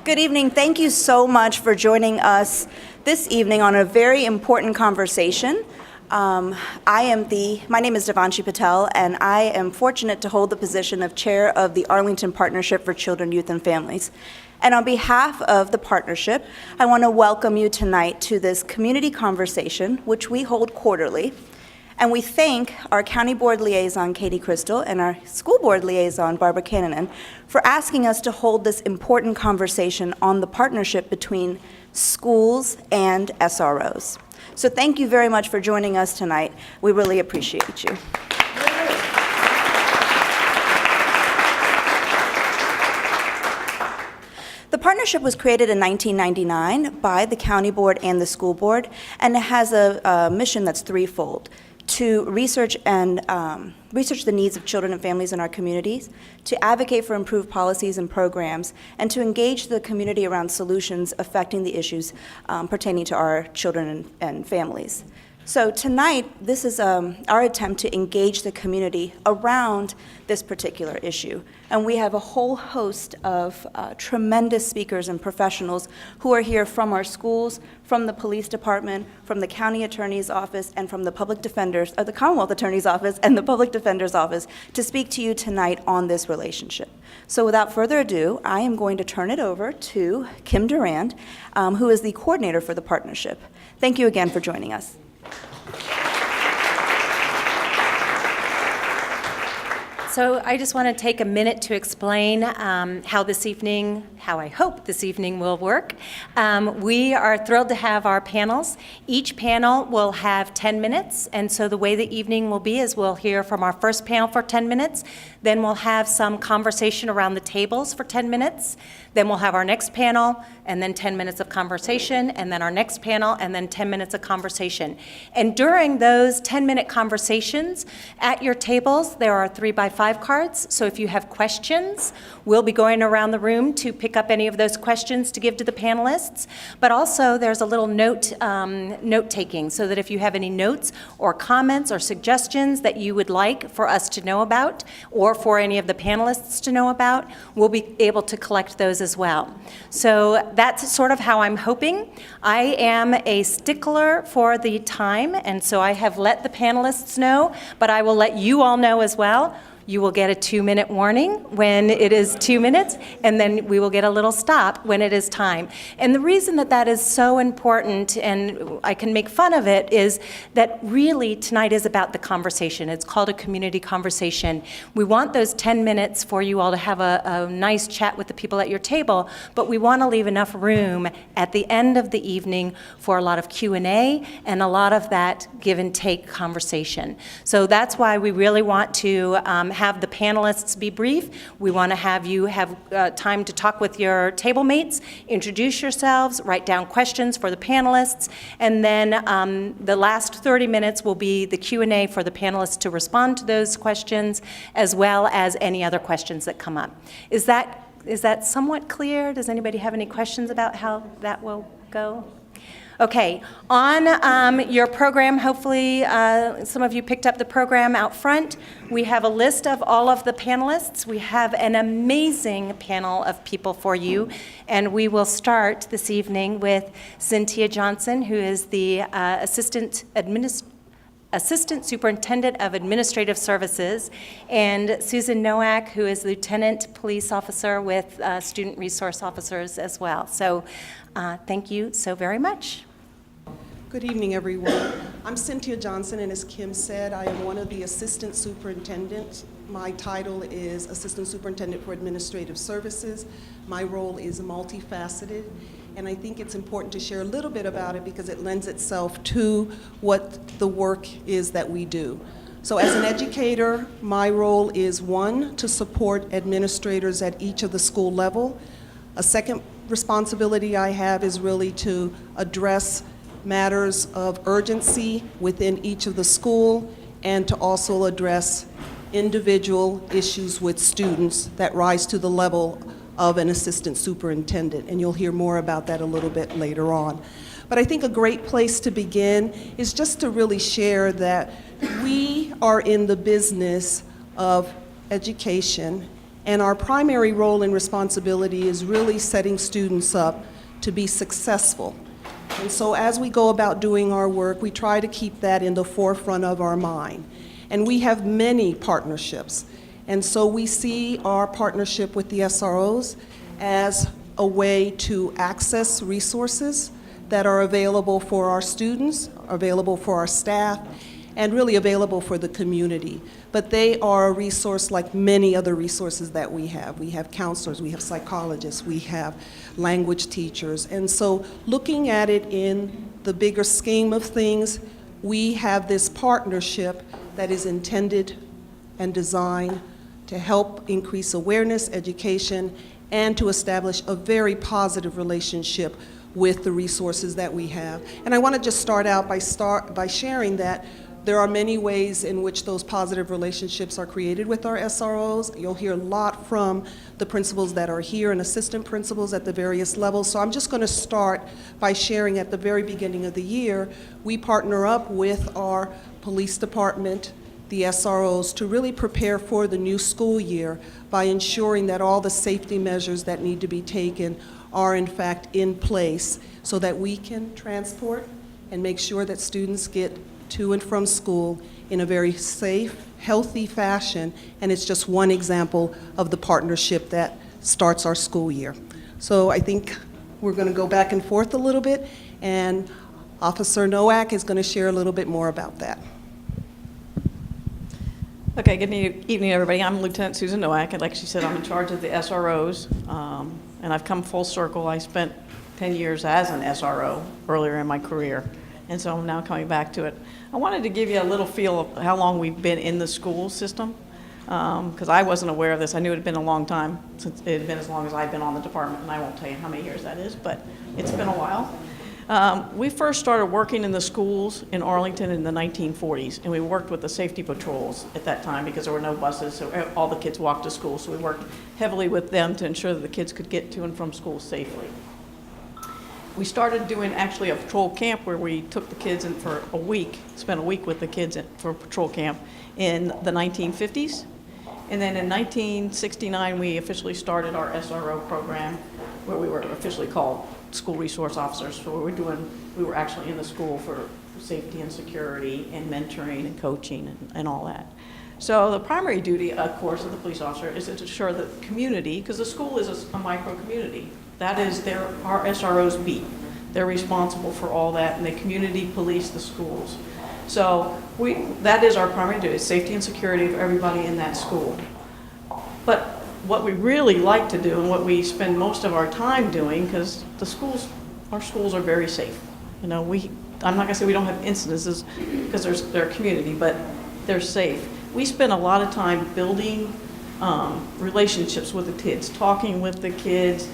Good evening. Thank you so much for joining us this evening on a very important conversation. My name is Devanshi Patel, and I am fortunate to hold the position of chair of the Arlington Partnership for Children, Youth, and Families. And on behalf of the partnership, I want to welcome you tonight to this community conversation, which we hold quarterly. And we thank our County Board Liaison, Katie Crystal, and our School Board Liaison, Barbara Cannonen, for asking us to hold this important conversation on the partnership between schools and SROs. So thank you very much for joining us tonight. We really appreciate you. The partnership was created in 1999 by the County Board and the School Board, and it has a mission that's threefold: to research the needs of children and families in our communities, to advocate for improved policies and programs, and to engage the community around solutions affecting the issues pertaining to our children and families. So tonight, this is our attempt to engage the community around this particular issue. And we have a whole host of tremendous speakers and professionals who are here from our schools, from the police department, from the county attorney's office, and from the the Commonwealth Attorney's Office and the Public Defender's Office to speak to you tonight on this relationship. So without further ado, I am going to turn it over to Kim Durand, who is the coordinator for the partnership. Thank you again for joining us. So I just want to take a minute to explain how I hope this evening will work. We are thrilled to have our panels. Each panel will have 10 minutes, and so the way the evening will be is we'll hear from our first panel for 10 minutes, then we'll have some conversation around the tables for 10 minutes, then we'll have our next panel, and then 10 minutes of conversation, and then our next panel, and then 10 minutes of conversation. And during those 10-minute conversations, at your tables, there are 3x5 cards. So if you have questions, we'll be going around the room to pick up any of those questions to give to the panelists. But also, there's a little note-taking, so that if you have any notes or comments or suggestions that you would like for us to know about, or for any of the panelists to know about, we'll be able to collect those as well. So that's sort of how I'm hoping. I am a stickler for the time, and so I have let the panelists know, but I will let you all know as well. You will get a 2-minute warning when it is 2 minutes, and then we will get a little stop when it is time. And the reason that that is so important, and I can make fun of it, is that really tonight is about the conversation. It's called a community conversation. We want those 10 minutes for you all to have a nice chat with the people at your table, but we want to leave enough room at the end of the evening for a lot of Q&A and a lot of that give and take conversation. So that's why we really want to have the panelists be brief. We want to have you have time to talk with your table mates, introduce yourselves, write down questions for the panelists, and then the last 30 minutes will be the Q&A for the panelists to respond to those questions, as well as any other questions that come up. Is that somewhat clear? Does anybody have any questions about how that will go? Okay, on your program, hopefully some of you picked up the program out front. We have a list of all of the panelists. We have an amazing panel of people for you, and we will start this evening with Cynthia Johnson, who is the Assistant Superintendent of Administrative Services, and Susan Nowak, who is Lieutenant Police Officer with Student Resource Officers as well. So thank you so very much. Good evening, everyone. I'm Cynthia Johnson, and as Kim said, I am one of the assistant superintendents. My title is Assistant Superintendent for Administrative Services. My role is multifaceted, and I think it's important to share a little bit about it because it lends itself to what the work is that we do. So as an educator, my role is, one, to support administrators at each of the school level. A second responsibility I have is really to address matters of urgency within each of the school, and to also address individual issues with students that rise to the level of an assistant superintendent. And you'll hear more about that a little bit later on. But I think a great place to begin is just to really share that we are in the business of education And our primary role and responsibility is really setting students up to be successful. And so as we go about doing our work, we try to keep that in the forefront of our mind. And we have many partnerships. And so we see our partnership with the SROs as a way to access resources that are available for our students, available for our staff, and really available for the community. But they are a resource like many other resources that we have. We have counselors, we have psychologists, we have language teachers. And so looking at it in the bigger scheme of things, we have this partnership that is intended and designed to help increase awareness, education, and to establish a very positive relationship with the resources that we have. And I want to just start out by sharing that there are many ways in which those positive relationships are created with our SROs. You'll hear a lot from the principals that are here and assistant principals at the various levels. So I'm just going to start by sharing at the very beginning of the year, we partner up with our police department, the SROs, to really prepare for the new school year by ensuring that all the safety measures that need to be taken are in fact in place so that we can transport and make sure that students get to and from school in a very safe, healthy fashion, and it's just one example of the partnership that starts our school year. So I think we're going to go back and forth a little bit, and Officer Nowak is going to share a little bit more about that. Okay, good evening, everybody. I'm Lieutenant Susan Nowak, and like she said, I'm in charge of the SROs, and I've come full circle. I spent 10 years as an SRO earlier in my career, and so I'm now coming back to it. I wanted to give you a little feel of how long we've been in the school system, because I wasn't aware of this. I knew it had been a long time, since it had been as long as I've been on the department, and I won't tell you how many years that is, but it's been a while. We first started working in the schools in Arlington in the 1940s, and we worked with the safety patrols at that time because there were no buses, so all the kids walked to school, so we worked heavily with them to ensure that the kids could get to and from school safely. We started doing actually a patrol camp where we took the kids in for a week, spent a week with the kids for patrol camp in the 1950s. And then in 1969, we officially started our SRO program where we were officially called school resource officers. So we were actually in the school for safety and security and mentoring and coaching and all that. So the primary duty, of course, of the police officer is to ensure the community, because the school is a micro community. That is our SROs beat. They're responsible for all that, and they community police the schools. So that is our primary duty, safety and security of everybody in that school. But what we really like to do and what we spend most of our time doing, because our schools are very safe. You know, I'm not gonna say we don't have incidences because they're a community, but they're safe. We spend a lot of time building relationships with the kids, talking with the kids.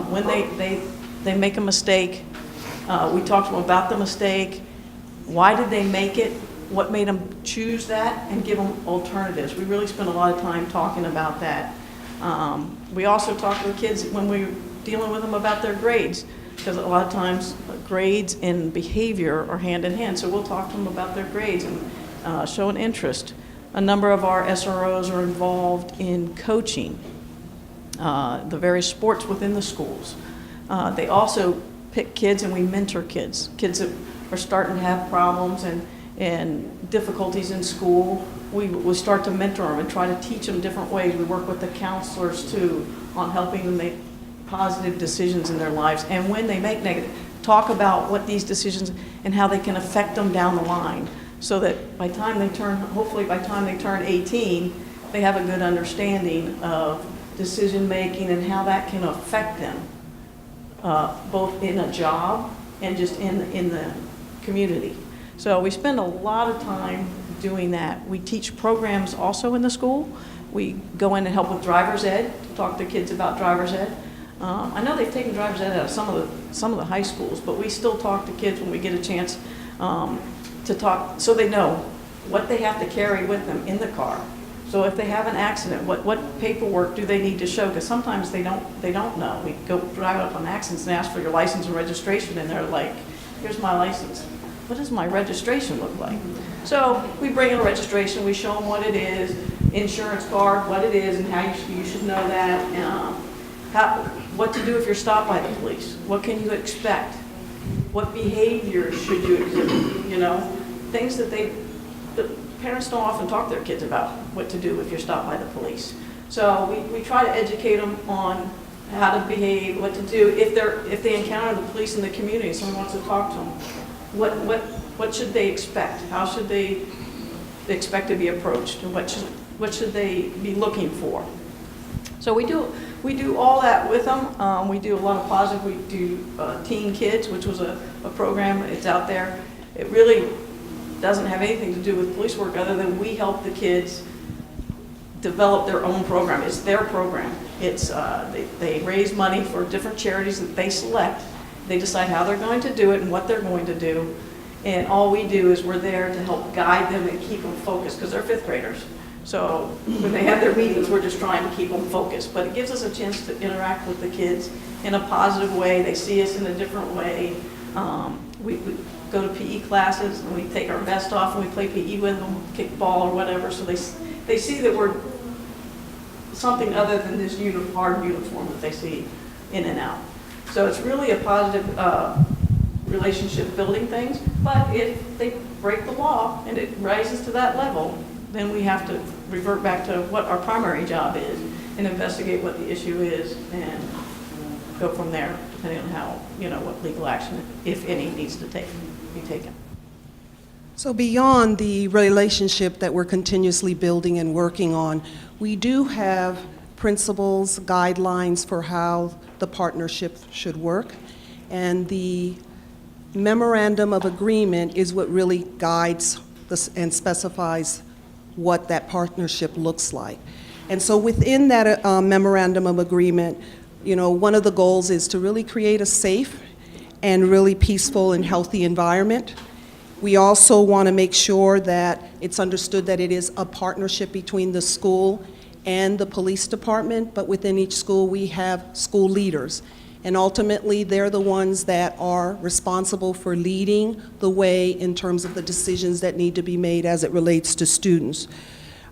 When they make a mistake, we talk to them about the mistake. Why did they make it? What made them choose that? And give them alternatives. We really spend a lot of time talking about that. We also talk to the kids when we're dealing with them about their grades, because a lot of times grades and behavior are hand in hand. So we'll talk to them about their grades and show an interest. A number of our SROs are involved in coaching the various sports within the schools. They also pick kids and we mentor kids that are starting to have problems and difficulties in school. We start to mentor them and try to teach them different ways. We work with the counselors too on helping them make positive decisions in their lives, and when they make negative, talk about what these decisions and how they can affect them down the line, so that hopefully by the time they turn 18, they have a good understanding of decision making and how that can affect them, both in a job and just in the community. So we spend a lot of time doing that. We teach programs also in the school. We go in and help with driver's ed, talk to kids about driver's ed. I know they've taken driver's ed out of some of the high schools, but we still talk to kids when we get a chance to talk, so they know what they have to carry with them in the car. So if they have an accident, what paperwork do they need to show? Because sometimes they don't know. We go drive up on accidents and ask for your license and registration, and they're like, here's my license. What does my registration look like? So we bring in a registration, we show them what it is, insurance card, what it is and how you should know that, what to do if you're stopped by the police, what can you expect, what behavior should you exhibit, you know, things that the parents don't often talk to their kids about, what to do if you're stopped by the police. So we try to educate them on how to behave, what to do if they encounter the police in the community, someone wants to talk to them, what should they expect, how should they expect to be approached, and what should they be looking for. So we do all that with them. We do a lot of positive. We do Teen Kids, which was a program. It's out there. It really doesn't have anything to do with police work other than we help the kids develop their own program. It's their program. It's they raise money for different charities that they select. They decide how they're going to do it and what they're going to do. And all we do is we're there to help guide them and keep them focused because they're fifth graders. So when they have their meetings, we're just trying to keep them focused. But it gives us a chance to interact with the kids in a positive way. They see us in a different way. We go to PE classes and we take our vest off and we play PE with them, kickball or whatever. So they see that we're something other than this hard uniform that they see in and out. So it's really a positive relationship building things. But if they break the law and it rises to that level, then we have to revert back to what our primary job is and investigate what the issue is and go from there, depending on how, you know, what legal action, if any, needs to be taken. So beyond the relationship that we're continuously building and working on, we do have principles, guidelines for how the partnership should work. And the memorandum of agreement is what really guides this and specifies what that partnership looks like. And so within that memorandum of agreement, you know, one of the goals is to really create a safe and really peaceful and healthy environment. We also want to make sure that it's understood that it is a partnership between the school and the police department, but within each school we have school leaders. And ultimately, they're the ones that are responsible for leading the way in terms of the decisions that need to be made as it relates to students.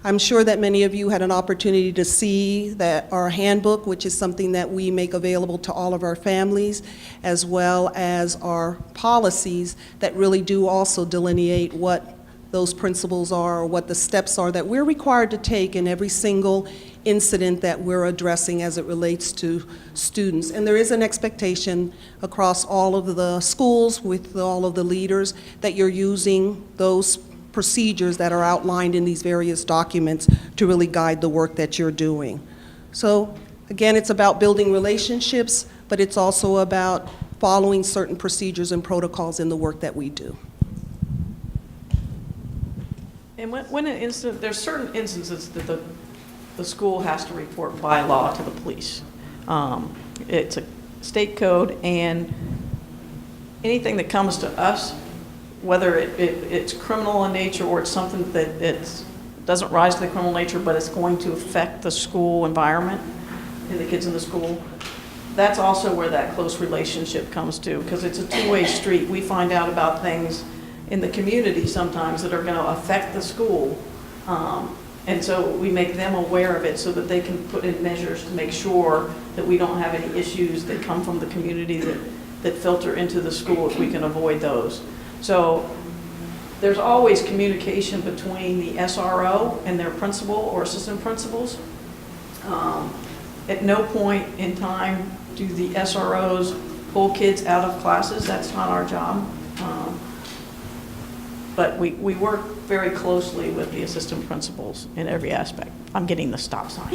I'm sure that many of you had an opportunity to see that our handbook, which is something that we make available to all of our families, as well as our policies that really do also delineate what those principles are or what the steps are that we're required to take in every single incident that we're addressing as it relates to students. And there is an expectation across all of the schools with all of the leaders that you're using those procedures that are outlined in these various documents to really guide the work that you're doing. So again, it's about building relationships, but it's also about following certain procedures and protocols in the work that we do. And when an incident, there's certain instances that the school has to report by law to the police. It's a state code, and anything that comes to us, whether it's criminal in nature or it's something that it doesn't rise to the criminal nature, but it's going to affect the school environment and the kids in the school, that's also where that close relationship comes to, because it's a two-way street. We find out about things in the community sometimes that are going to affect the school. And so we make them aware of it so that they can put in measures to make sure that we don't have any issues that come from the community that filter into the school if we can avoid those. So there's always communication between the SRO and their principal or assistant principals. At no point in time do the SROs pull kids out of classes. That's not our job. But we work very closely with the assistant principals in every aspect. I'm getting the stop sign.